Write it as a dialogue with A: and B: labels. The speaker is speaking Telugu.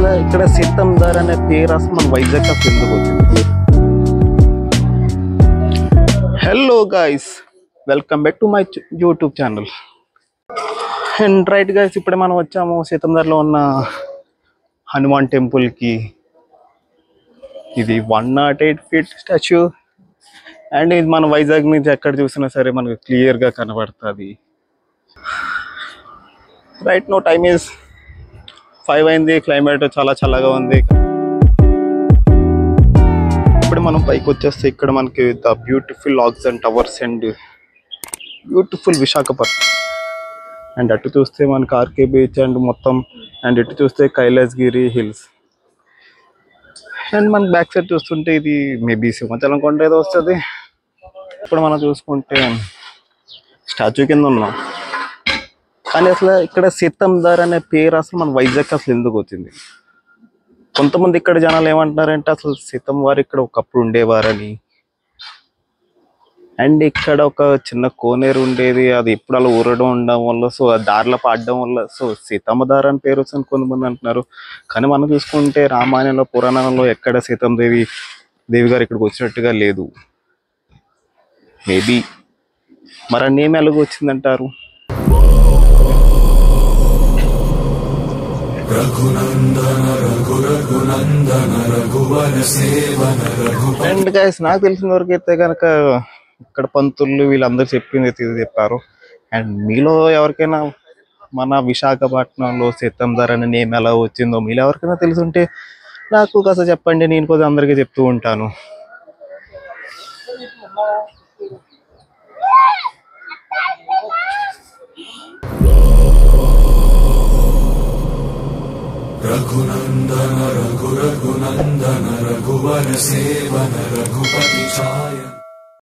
A: అసలు ఇక్కడ సీతందార్ అనే పేరు అసలు మన వైజాగ్ అసలు ఎందుకు వచ్చింది? Hello guys, welcome back to my YouTube channel. And right guys, ఇప్పుడే మనం వచ్చాము సీతందార్లో ఉన్న హనుమాన్ టెంపుల్కి. ఇది 108 feet స్టాచ్యూ. అండ్ ఇది మన వైజాగ్ నుంచి ఎక్కడ చూసినా సరే మనకు క్లియర్గా కనబడుతుంది. రైట్ నో టైమ్ ఈజ్ 5 అయింది. క్లైమేట్ చాలా చల్లగా ఉంది. ఇప్పుడు మనం పైకి వచ్చేస్తే ఇక్కడ మనకి the beautiful logs and towers and beautiful Visakhapatnam. And అటు చూస్తే మనకి ఆర్కే బీచ్ అండ్ మొత్తం, అండ్ ఇటు చూస్తే కైలాసగిరి హిల్స్. అండ్ మనకి బ్యాక్ సైడ్ చూస్తుంటే ఇది మేబీ సింహాచలం కొండ ఏదో వస్తుంది. ఇప్పుడు మనం చూసుకుంటే స్టాచ్యూ కింద ఉన్నాం. కానీ అసలు ఇక్కడ సీతందార్ అనే పేరు అసలు మన వైజాగ్ అసలు ఎందుకు వచ్చింది? కొంతమంది ఇక్కడ జనాలు ఏమంటున్నారంటే అసలు సీతం వారు ఇక్కడ ఒకప్పుడు ఉండేవారని. అండ్ ఇక్కడ ఒక చిన్న కోనేరు ఉండేది, అది ఎప్పుడు అలా ఊరడం ఉండడం వల్ల, సో ఆ దారిలో పాడడం వల్ల సో సీతమ్మదార్ అని పేరు వచ్చింది కొంతమంది అంటున్నారు. కానీ మనం చూసుకుంటే రామాయణంలో పురాణంలో ఎక్కడ సీతందేవి గారు ఇక్కడికి వచ్చినట్టుగా లేదు. మేబీ మరి ఆ నేమ్ ఎలాగో వచ్చిందంటారు? అండ్ గైస్, నాకు తెలిసిన వరకు అయితే కనుక ఇక్కడ పంతులు వీళ్ళందరూ చెప్పింది చెప్పారు. అండ్ మీలో ఎవరికైనా మన విశాఖపట్నంలో సీతందార్ అనే నేమ్ ఎలా వచ్చిందో మీలో ఎవరికైనా తెలుసుంటే నాకు కాస్త చెప్పండి, నేను కొంచెం అందరికీ చెప్తూ ఉంటాను.
B: రఘునందన రఘునందన రఘువర సేవన రఘుపతి ఛాయ.